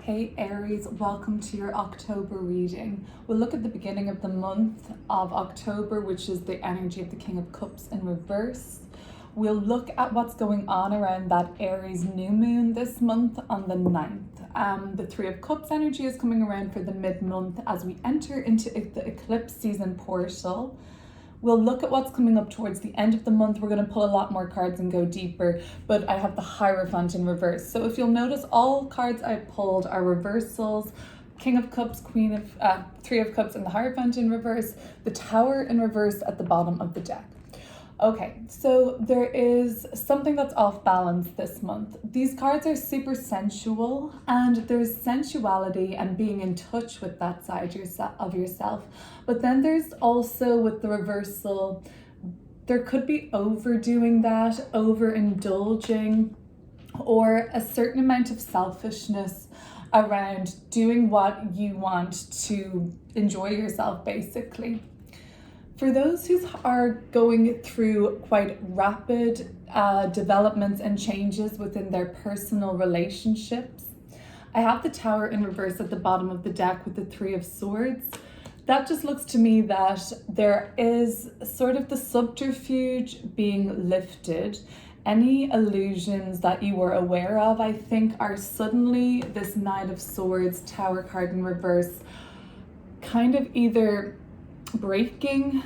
Hey Aries, welcome to your October reading. We'll look at the beginning of the month of October, which is the energy of the King of Cups in reverse. We'll look at what's going on around that Aries new moon this month on the 9th. The Three of Cups energy is coming around for the mid-month as we enter into the eclipse season portal. We'll look at what's coming up towards the end of the month. We're going to pull a lot more cards and go deeper, but I have the Hierophant in reverse. So if you'll notice, all cards I pulled are reversals. King of Cups, Three of Cups, and the Hierophant in reverse. The Tower in reverse at the bottom of the deck. Okay, so there is something that's off balance this month. These cards are super sensual, and there's sensuality and being in touch with that side of yourself. But then there's also, with the reversal, there could be overdoing that, overindulging, or a certain amount of selfishness around doing what you want to enjoy yourself, basically. For those who are going through quite rapid developments and changes within their personal relationships, I have the Tower in reverse at the bottom of the deck with the Three of Swords. That just looks to me that there is sort of the subterfuge being lifted. Any illusions that you were aware of, I think, are suddenly this Knight of Swords, Tower card in reverse, kind of either breaking,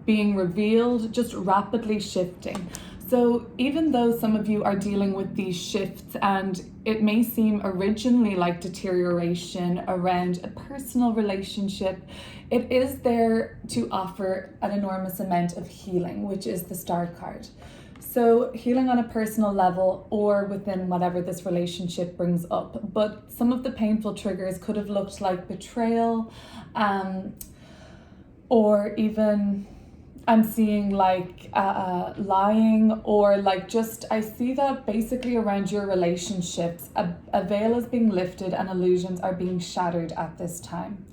being revealed, just rapidly shifting. So even though some of you are dealing with these shifts and it may seem originally like deterioration around a personal relationship, it is there to offer an enormous amount of healing, which is the Star card. So healing on a personal level or within whatever this relationship brings up. But some of the painful triggers could have looked like betrayal, or even I'm seeing like lying, or like just, I see that basically around your relationships, a veil is being lifted and illusions are being shattered at this time.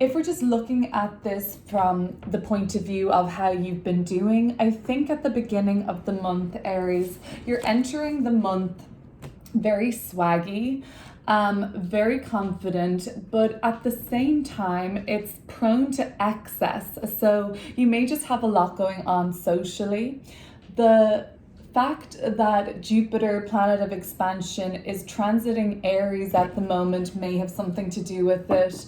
If we're just looking at this from the point of view of how you've been doing, I think at the beginning of the month, Aries, you're entering the month very swaggy, very confident, but at the same time, it's prone to excess. So you may just have a lot going on socially. The fact that Jupiter, planet of expansion, is transiting Aries at the moment may have something to do with it.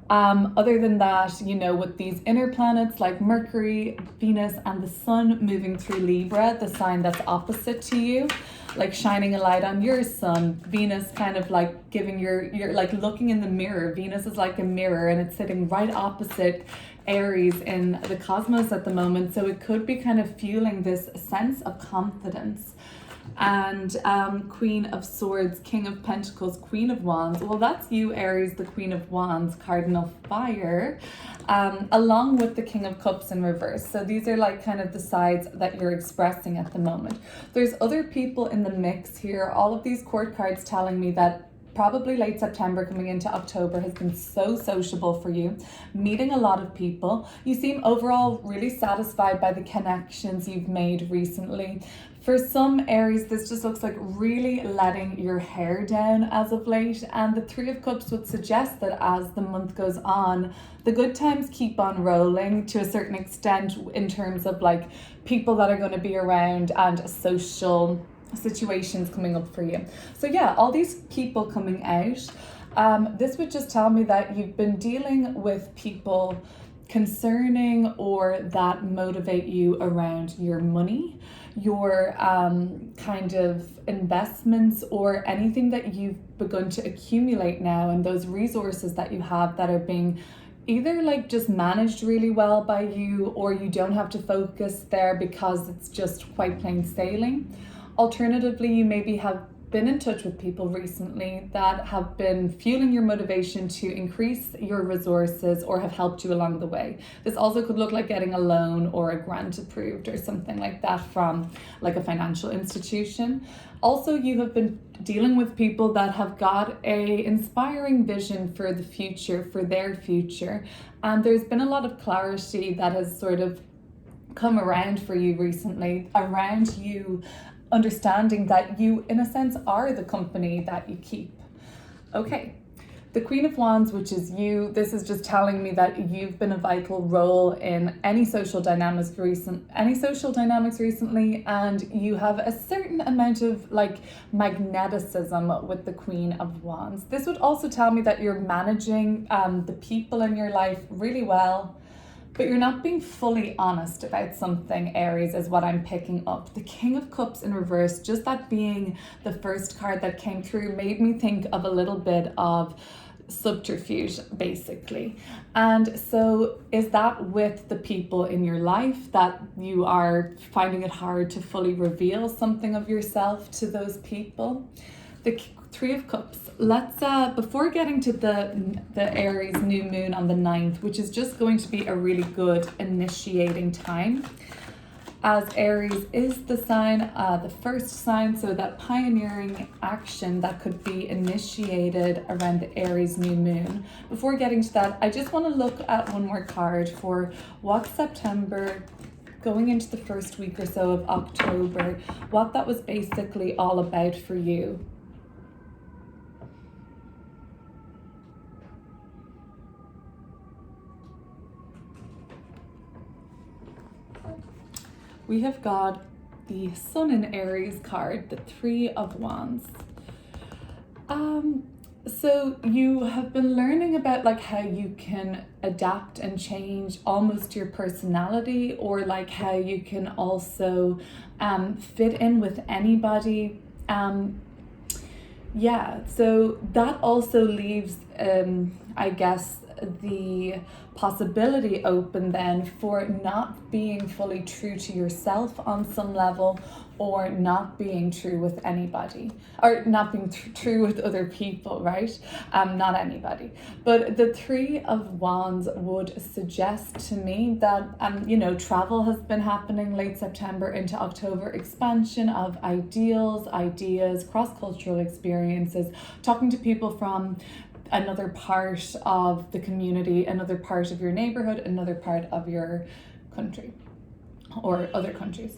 Other than that, you know, with these inner planets like Mercury, Venus, and the Sun moving through Libra, the sign that's opposite to you, like shining a light on your sun. Venus kind of like giving you're like looking in the mirror. Venus is like a mirror and it's sitting right opposite Aries in the cosmos at the moment. So it could be kind of fueling this sense of confidence. And Queen of Swords, King of Pentacles, Queen of Wands. Well, that's you, Aries, the Queen of Wands, Cardinal Fire, along with the King of Cups in reverse. So these are like kind of the sides that you're expressing at the moment. There's other people in the mix here. All of these court cards telling me that probably late September coming into October has been so sociable for you, meeting a lot of people. You seem overall really satisfied by the connections you've made recently. For some Aries, this just looks like really letting your hair down as of late, and the Three of Cups would suggest that as the month goes on, the good times keep on rolling to a certain extent in terms of like people that are going to be around and social situations coming up for you. So yeah, all these people coming out, this would just tell me that you've been dealing with people concerning or that motivate you around your money, your kind of investments, or anything that you've begun to accumulate now, and those resources that you have that are being either like just managed really well by you, or you don't have to focus there because it's just quite plain sailing. Alternatively, you maybe have been in touch with people recently that have been fueling your motivation to increase your resources or have helped you along the way. This also could look like getting a loan or a grant approved or something like that from like a financial institution. Also, you have been dealing with people that have got a inspiring vision for the future, for their future. And there's been a lot of clarity that has sort of come around for you recently, around you understanding that you, in a sense, are the company that you keep. Okay. The Queen of Wands, which is you, this is just telling me that you've been a vital role in any social dynamics recently, and you have a certain amount of like magneticism with the Queen of Wands. This would also tell me that you're managing the people in your life really well, but you're not being fully honest about something, Aries, is what I'm picking up. The King of Cups in reverse, just that being the first card that came through, made me think of a little bit of subterfuge, basically. And so is that with the people in your life that you are finding it hard to fully reveal something of yourself to those people? The Three of Cups. Let's before getting to the Aries new moon on the 9th, which is just going to be a really good initiating time, as Aries is the sign, the first sign, so that pioneering action that could be initiated around the Aries new moon. Before getting to that, I just want to look at one more card for what September, going into the first week or so of October, what that was basically all about for you. We have got the Sun in Aries card, the Three of Wands. So you have been learning about like how you can adapt and change almost your personality, or like how you can also fit in with anybody. Yeah, so that also leaves, I guess, the possibility open then for not being fully true to yourself on some level, or not being true with anybody, or not being true with other people, right? Not anybody. But the Three of Wands would suggest to me that, travel has been happening late September into October, expansion of ideals, ideas, cross-cultural experiences, talking to people from another part of the community, another part of your neighborhood, another part of your country or other countries.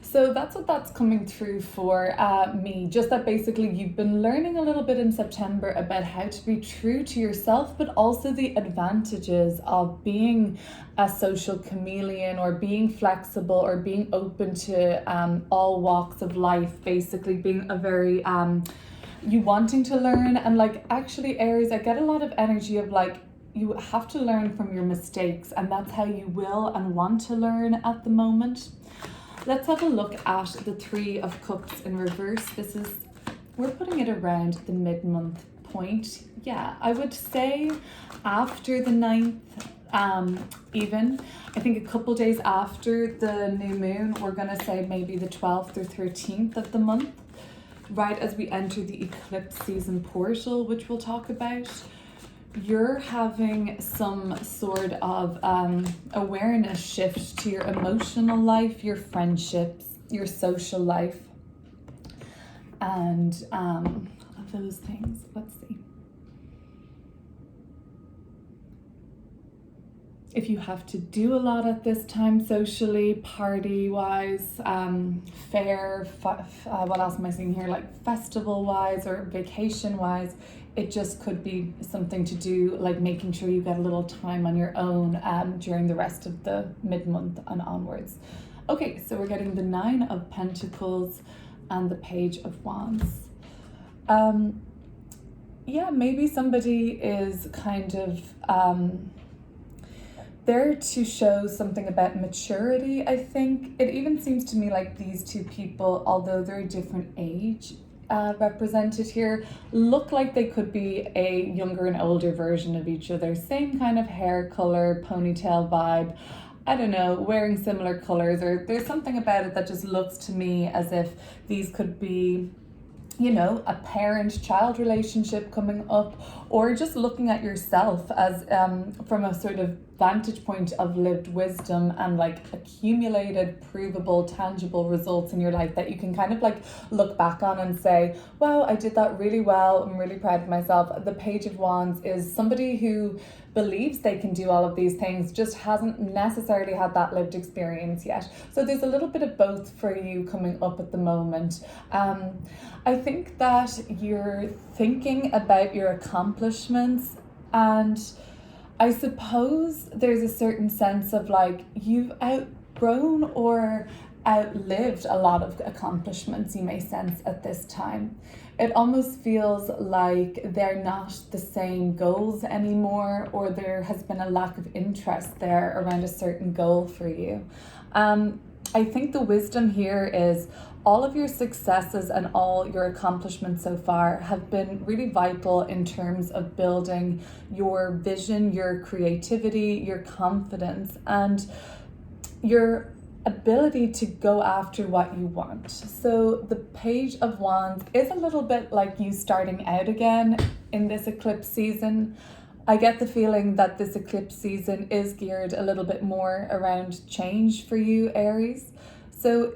So that's what that's coming through for me. Just that basically you've been learning a little bit in September about how to be true to yourself, but also the advantages of being a social chameleon, or being flexible, or being open to all walks of life, basically being a very you wanting to learn. And like, actually, Aries, I get a lot of energy of like, you have to learn from your mistakes, and that's how you will and want to learn at the moment. Let's have a look at the Three of Cups in reverse. We're putting it around the mid-month point. Yeah, I would say after the 9th, even. I think a couple days after the new moon, we're gonna say maybe the 12th or 13th of the month, right as we enter the eclipse season portal, which we'll talk about. You're having some sort of awareness shift to your emotional life, your friendships, your social life, and those things. Let's see. If you have to do a lot at this time socially, party-wise, what else am I seeing here? Like festival-wise or vacation-wise, it just could be something to do, like making sure you get a little time on your own during the rest of the mid-month and onwards. Okay, so we're getting the Nine of Pentacles and the Page of Wands. Yeah, maybe somebody is kind of there to show something about maturity, I think. It even seems to me like these two people, although they're a different age, represented here, look like they could be a younger and older version of each other. Same kind of hair color, ponytail vibe. I don't know, wearing similar colors, or there's something about it that just looks to me as if these could be, a parent-child relationship coming up, or just looking at yourself as from a sort of vantage point of lived wisdom and like accumulated, provable, tangible results in your life that you can kind of like look back on and say, wow, I did that really well. I'm really proud of myself. The Page of Wands is somebody who believes they can do all of these things, just hasn't necessarily had that lived experience yet. So there's a little bit of both for you coming up at the moment. I think that you're thinking about your accomplishments, and I suppose there's a certain sense of like you've outgrown or outlived a lot of accomplishments you may sense at this time. It almost feels like they're not the same goals anymore, or there has been a lack of interest there around a certain goal for you. I think the wisdom here is all of your successes and all your accomplishments so far have been really vital in terms of building your vision, your creativity, your confidence, and your ability to go after what you want. So the Page of Wands is a little bit like you starting out again in this eclipse season. I get the feeling that this eclipse season is geared a little bit more around change for you, Aries. So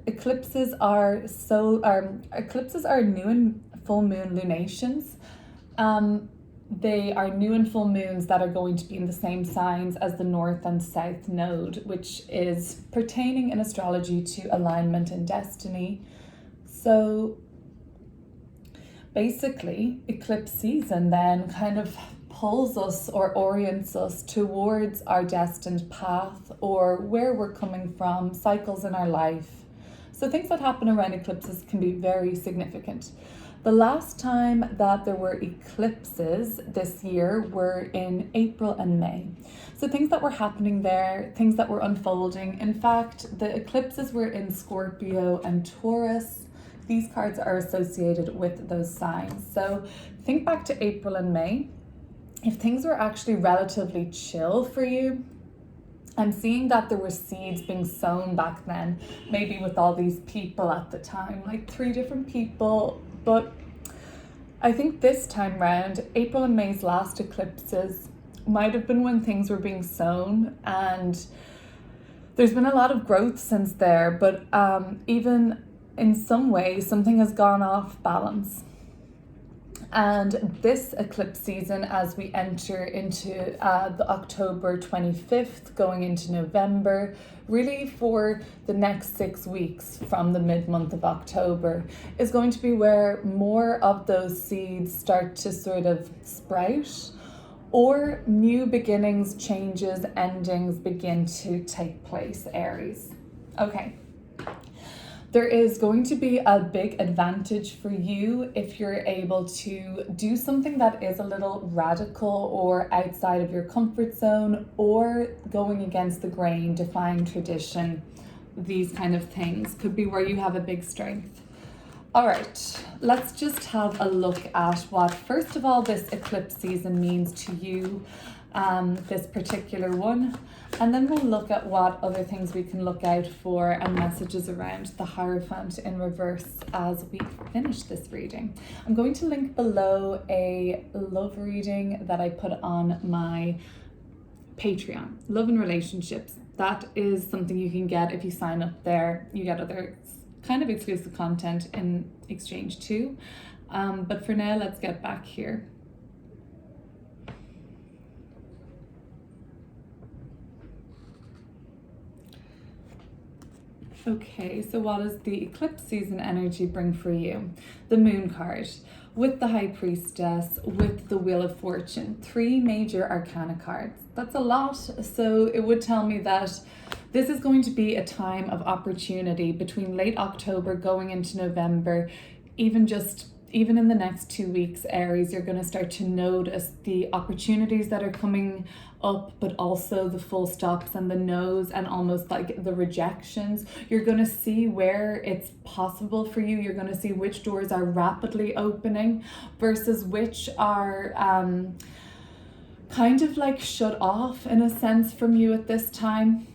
eclipses are new and full moon lunations. They are new and full moons that are going to be in the same signs as the North and South Node, which is pertaining in astrology to alignment and destiny. So basically, eclipse season then kind of pulls us or orients us towards our destined path or where we're coming from, cycles in our life. So things that happen around eclipses can be very significant. The last time that there were eclipses this year were in April and May. So things that were happening there, things that were unfolding. In fact, the eclipses were in Scorpio and Taurus. These cards are associated with those signs. So think back to April and May. If things were actually relatively chill for you, I'm seeing that there were seeds being sown back then, maybe with all these people at the time, like 3 different people. But I think this time round, April and May's last eclipses might have been when things were being sown, and there's been a lot of growth since there, but even in some way, something has gone off balance. And this eclipse season, as we enter into the October 25th, going into November, really for the next 6 weeks from the mid-month of October, is going to be where more of those seeds start to sort of sprout, or new beginnings, changes, endings begin to take place, Aries. Okay. There is going to be a big advantage for you if you're able to do something that is a little radical or outside of your comfort zone, or going against the grain, defying tradition. These kind of things could be where you have a big strength. All right, let's just have a look at what, first of all, this eclipse season means to you, this particular one. And then we'll look at what other things we can look out for and messages around the Hierophant in reverse as we finish this reading. I'm going to link below a love reading that I put on my Patreon, Love and Relationships. That is something you can get if you sign up there. You get other kind of exclusive content in exchange too. But for now, let's get back here. Okay, so what does the eclipse season energy bring for you? The Moon card, with the High Priestess, with the Wheel of Fortune, 3 major arcana cards. That's a lot, so it would tell me that this is going to be a time of opportunity between late October going into November. Even in the next 2 weeks, Aries, you're going to start to notice the opportunities that are coming up, but also the full stops and the no's and almost like the rejections. You're going to see where it's possible for you. You're going to see which doors are rapidly opening versus which are kind of like shut off in a sense from you at this time.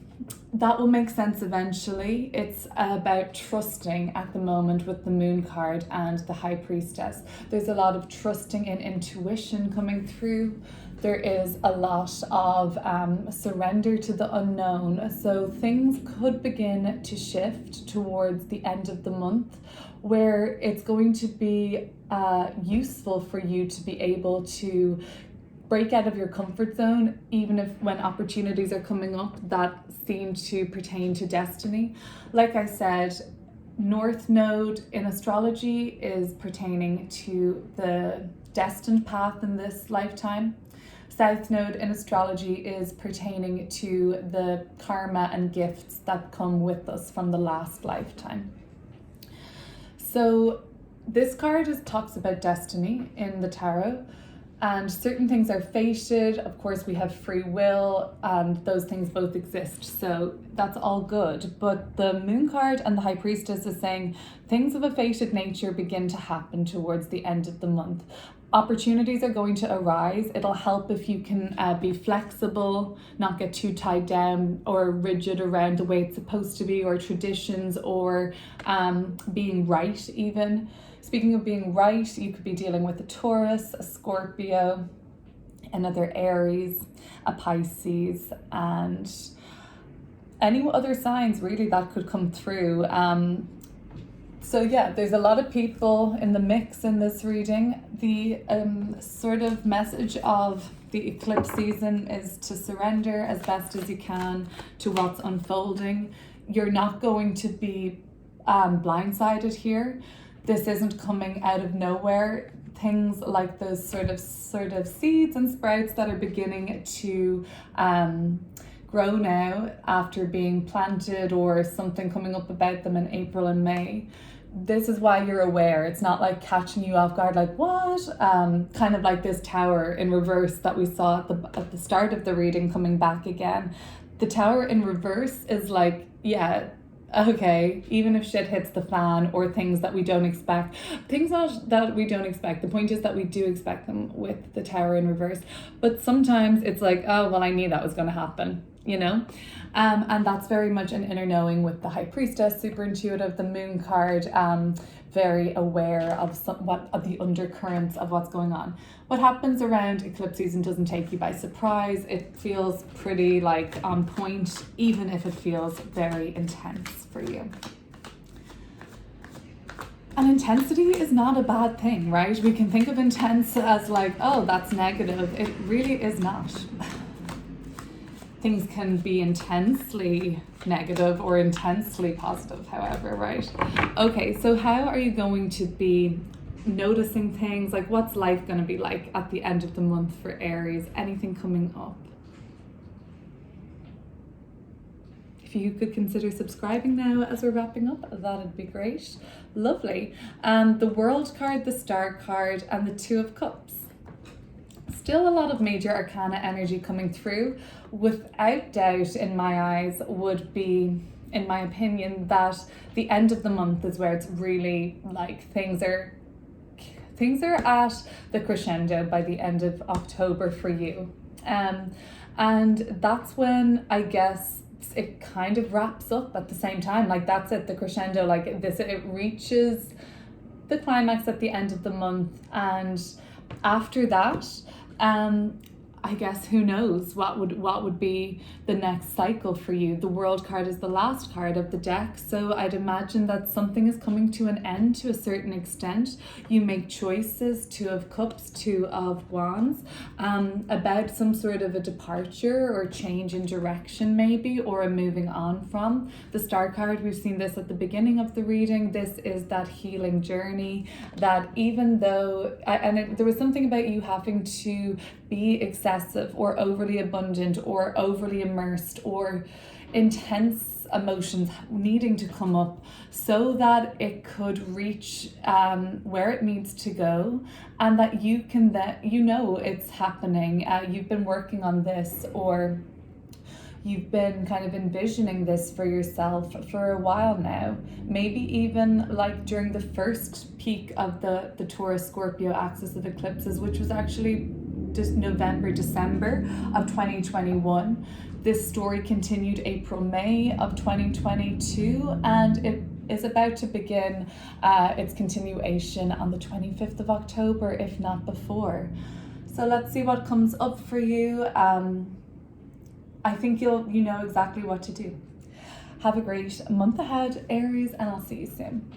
that will make sense eventually. It's about trusting at the moment with the Moon card and the High Priestess. There's a lot of trusting in intuition coming through. There is a lot of surrender to the unknown. So things could begin to shift towards the end of the month, where it's going to be useful for you to be able to break out of your comfort zone, even if when opportunities are coming up that seem to pertain to destiny. Like I said, North Node in astrology is pertaining to the destined path in this lifetime. South Node in astrology is pertaining to the karma and gifts that come with us from the last lifetime. So this card talks about destiny in the tarot, and certain things are fated. Of course, we have free will, and those things both exist. So that's all good. But the Moon card and the High Priestess is saying things of a fated nature begin to happen towards the end of the month. Opportunities are going to arise. It'll help if you can be flexible, not get too tied down or rigid around the way it's supposed to be, or traditions, or being right even. Speaking of being right, you could be dealing with a Taurus, a Scorpio, another Aries, a Pisces, and any other signs really that could come through. So yeah, there's a lot of people in the mix in this reading. The sort of message of the eclipse season is to surrender as best as you can to what's unfolding. You're not going to be blindsided here. This isn't coming out of nowhere. Things like those sort of seeds and sprouts that are beginning to grow now after being planted, or something coming up about them in April and May. This is why you're aware. It's not like catching you off guard, like what? Kind of like this tower in reverse that we saw at the start of the reading coming back again. The tower in reverse is like, yeah, okay, even if shit hits the fan or things that we don't expect, things that we don't expect. The point is that we do expect them with the tower in reverse. But sometimes it's like, oh, well, I knew that was going to happen, you know? And that's very much an inner knowing with the High Priestess, super intuitive, the Moon card, very aware of somewhat of the undercurrents of what's going on. What happens around eclipse season doesn't take you by surprise. It feels pretty like on point, even if it feels very intense for you. And intensity is not a bad thing, right? We can think of intense as like, oh, that's negative. It really is not. Things can be intensely negative or intensely positive, however, right? Okay, so how are you going to be noticing things? Like, what's life going to be like at the end of the month for Aries? Anything coming up? If you could consider subscribing now as we're wrapping up, that'd be great. Lovely. The World card, the Star card, and the Two of Cups. Still a lot of major arcana energy coming through. Without doubt, in my eyes, would be, in my opinion, that the end of the month is where it's really like things are at the crescendo by the end of October for you. And that's when I guess it kind of wraps up at the same time. Like that's it, the crescendo, like this, it reaches the climax at the end of the month, and after that, I guess who knows what would be the next cycle for you. The World card is the last card of the deck, so I'd imagine that something is coming to an end to a certain extent. You make choices, Two of Cups, Two of Wands, about some sort of a departure or change in direction maybe, or a moving on from. The Star card, we've seen this at the beginning of the reading. This is that healing journey that even though, there was something about you having to be excessive or overly abundant or overly immersed or intense emotions needing to come up so that it could reach where it needs to go, and that you can it's happening. You've been working on this, or you've been kind of envisioning this for yourself for a while now. Maybe even like during the first peak of the Taurus Scorpio axis of eclipses, which was actually just November, December of 2021. This story continued April-May of 2022, and it is about to begin its continuation on the 25th of October, if not before. So let's see what comes up for you. I think you know exactly what to do. Have a great month ahead, Aries, and I'll see you soon.